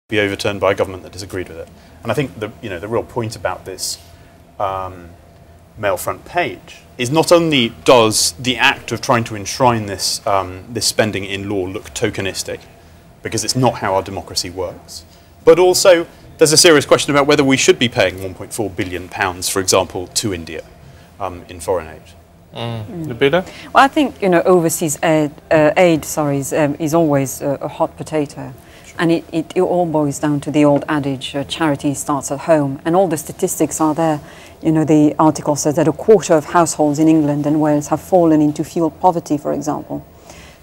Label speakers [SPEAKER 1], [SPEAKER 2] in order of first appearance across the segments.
[SPEAKER 1] be overturned by a government that disagreed with it. And I think the real point about this Mail front page is not only does the act of trying to enshrine this this spending in law look tokenistic, because it's not how our democracy works, but also there's a serious question about whether we should be paying £1.4 billion, for example, to India in foreign aid.
[SPEAKER 2] Nabila?
[SPEAKER 3] Well, I think overseas aid is always a hot potato, and it all boils down to the old adage: charity starts at home, and all the statistics are there. The article says that a quarter of households in England and Wales have fallen into fuel poverty, for example.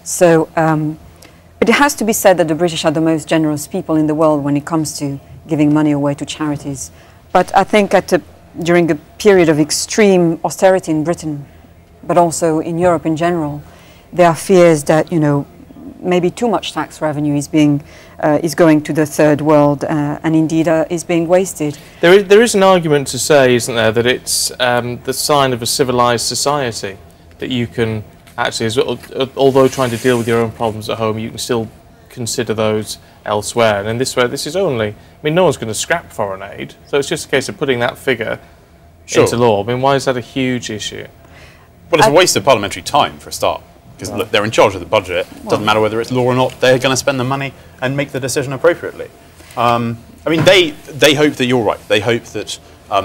[SPEAKER 3] So, but it has to be said that the British are the most generous people in the world when it comes to giving money away to charities. But I think during a period of extreme austerity in Britain, but also in Europe in general, there are fears that maybe too much tax revenue is going to the third world, and indeed is being wasted.
[SPEAKER 2] There is an argument to say, isn't there, that it's the sign of a civilised society, that you can actually, although trying to deal with your own problems at home, you can still consider those elsewhere. And in this way, this is only, no one's going to scrap foreign aid, so it's just a case of putting that figure into law. Why is that a huge issue?
[SPEAKER 1] Well, it's a waste of parliamentary time, for a start. Because look, they're in charge of the budget. It doesn't matter whether it's law or not. They're going to spend the money and make the decision appropriately. They hope that you're right. They hope that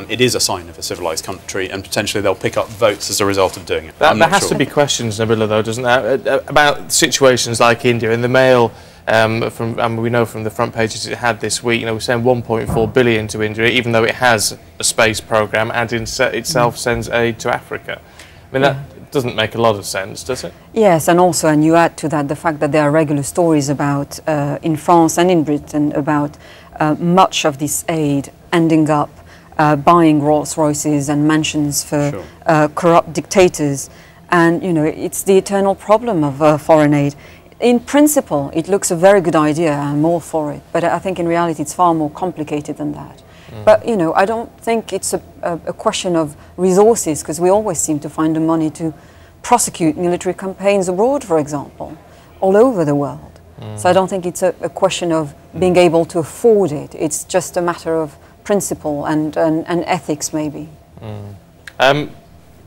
[SPEAKER 1] it is a sign of a civilised country, and potentially they'll pick up votes as a result of doing it.
[SPEAKER 2] There has to be questions, Nabila, though, doesn't there, about situations like India. In the Mail, we know from the front pages it had this week, we're saying 1.4 billion to India, even though it has a space programme and itself sends aid to Africa. That doesn't make a lot of sense, does it? Yes,
[SPEAKER 3] and you add to that the fact that there are regular stories about, in France and in Britain, about much of this aid ending up buying Rolls Royces and mansions for corrupt dictators. And, it's the eternal problem of foreign aid. In principle, it looks a very good idea. I'm all for it. But I think in reality, it's far more complicated than that. But, I don't think it's a question of resources, because we always seem to find the money to prosecute military campaigns abroad, for example, all over the world. So I don't think it's a question of being able to afford it. It's just a matter of principle and ethics, maybe.
[SPEAKER 2] Bit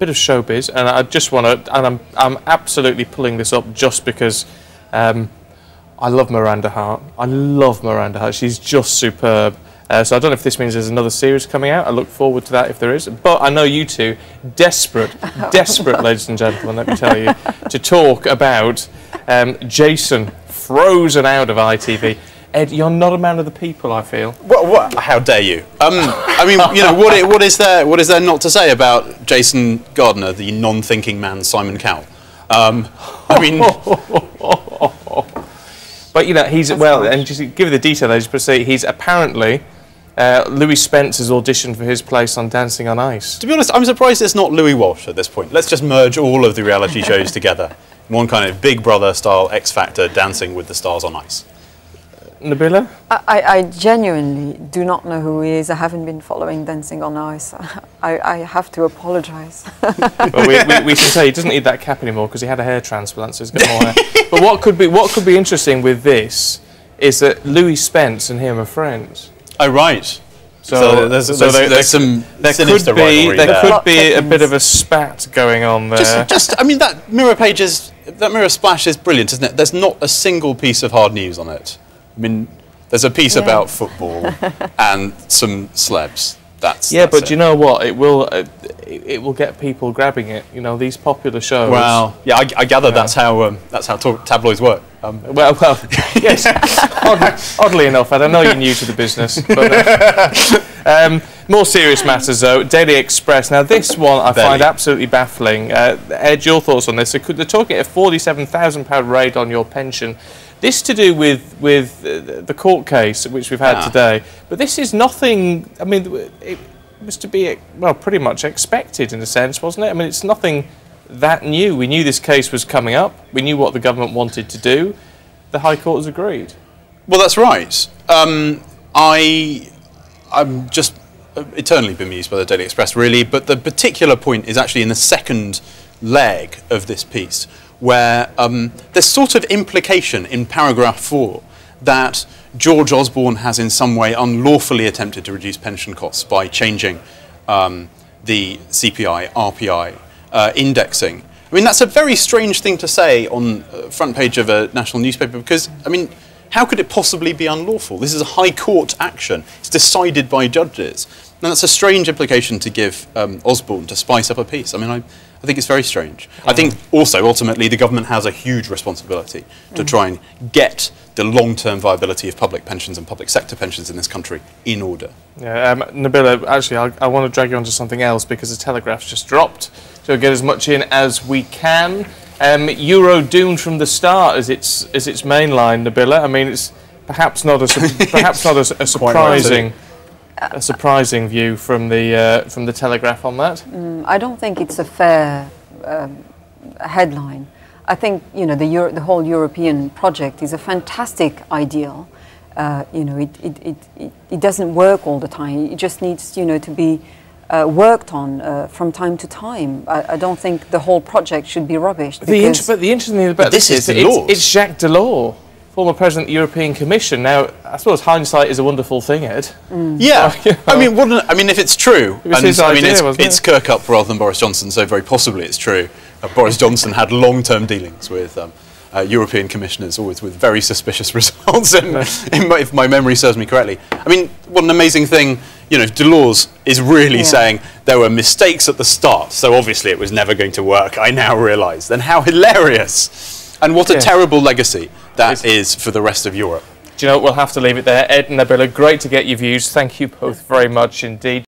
[SPEAKER 2] of showbiz, and I just want to, and I'm absolutely pulling this up just because I love Miranda Hart. I love Miranda Hart. She's just superb. So I don't know if this means there's another series coming out. I look forward to that if there is. But I know you two, desperate, ladies and gentlemen, let me tell you, to talk about Jason, frozen out of ITV. Ed, you're not a man of the people, I feel.
[SPEAKER 1] What? How dare you? What is there not to say about Jason Gardner, the non-thinking man, Simon Cowell?
[SPEAKER 2] But he's and just give you the detail. I just say he's apparently Louis Spence has auditioned for his place on Dancing on Ice.
[SPEAKER 1] To be honest, I'm surprised it's not Louis Walsh at this point. Let's just merge all of the reality shows together. One kind of Big Brother style X Factor, Dancing with the Stars on Ice.
[SPEAKER 2] Nabila?
[SPEAKER 3] I genuinely do not know who he is. I haven't been following Dancing on Ice. I have to apologise.
[SPEAKER 2] Well, we can say he doesn't need that cap anymore because he had a hair transplant, so he's got more hair. But what could be interesting with this is that Louis Spence and him are friends.
[SPEAKER 1] Oh, right. So there's some
[SPEAKER 2] there could be a bit of a spat going on there.
[SPEAKER 1] That mirror splash is brilliant, isn't it? There's not a single piece of hard news on it. There's a piece about football and some celebs. That's
[SPEAKER 2] but you know what? It will get people grabbing it. These popular shows.
[SPEAKER 1] Well, yeah, I gather that's how tabloids work.
[SPEAKER 2] Yes. Oddly enough, Ed, I know you're new to the business. But, more serious matters, though. Daily Express. Now, this one I find absolutely baffling. Ed, your thoughts on this? They're talking a £47,000 raid on your pension. This to do with the court case which we've had today, but this is nothing. It was to be pretty much expected in a sense, wasn't it? It's nothing that new. We knew this case was coming up. We knew what the government wanted to do. The High Court has agreed.
[SPEAKER 1] Well, that's right. I'm just eternally bemused by the Daily Express, really. But the particular point is actually in the second leg of this piece, where there's sort of implication in paragraph 4 that George Osborne has in some way unlawfully attempted to reduce pension costs by changing the CPI, RPI indexing. I mean, that's a very strange thing to say on the front page of a national newspaper because, I mean, how could it possibly be unlawful? This is a high court action. It's decided by judges. And that's a strange implication to give Osborne to spice up a piece. I mean, I think it's very strange. I think also, ultimately, the government has a huge responsibility to try and get the long-term viability of public pensions and public sector pensions in this country in order.
[SPEAKER 2] Yeah, Nabila, actually, I want to drag you onto something else because the Telegraph's just dropped. So we'll get as much in as we can. Euro doomed from the start as its main line, Nabila. I mean, it's perhaps not a surprising view from the Telegraph on that.
[SPEAKER 3] I don't think it's a fair headline. I think the whole European project is a fantastic ideal. It doesn't work all the time. It just needs to be worked on from time to time. I don't think the whole project should be rubbish.
[SPEAKER 2] But the interesting thing about this is it's Jacques Delors, former president of the European Commission. Now, I suppose hindsight is a wonderful thing, Ed.
[SPEAKER 1] Yeah, I mean, if it's true, it's Kirkup rather than Boris Johnson, so very possibly it's true. Boris Johnson had long-term dealings with European commissioners, always with very suspicious results, if my memory serves me correctly. I mean, what an amazing thing, Delors is really saying there were mistakes at the start, so obviously it was never going to work, I now realise. Then how hilarious! And what a terrible legacy that is for the rest of Europe.
[SPEAKER 2] Do you know what, we'll have to leave it there. Ed and Nabila, great to get your views. Thank you both very much indeed.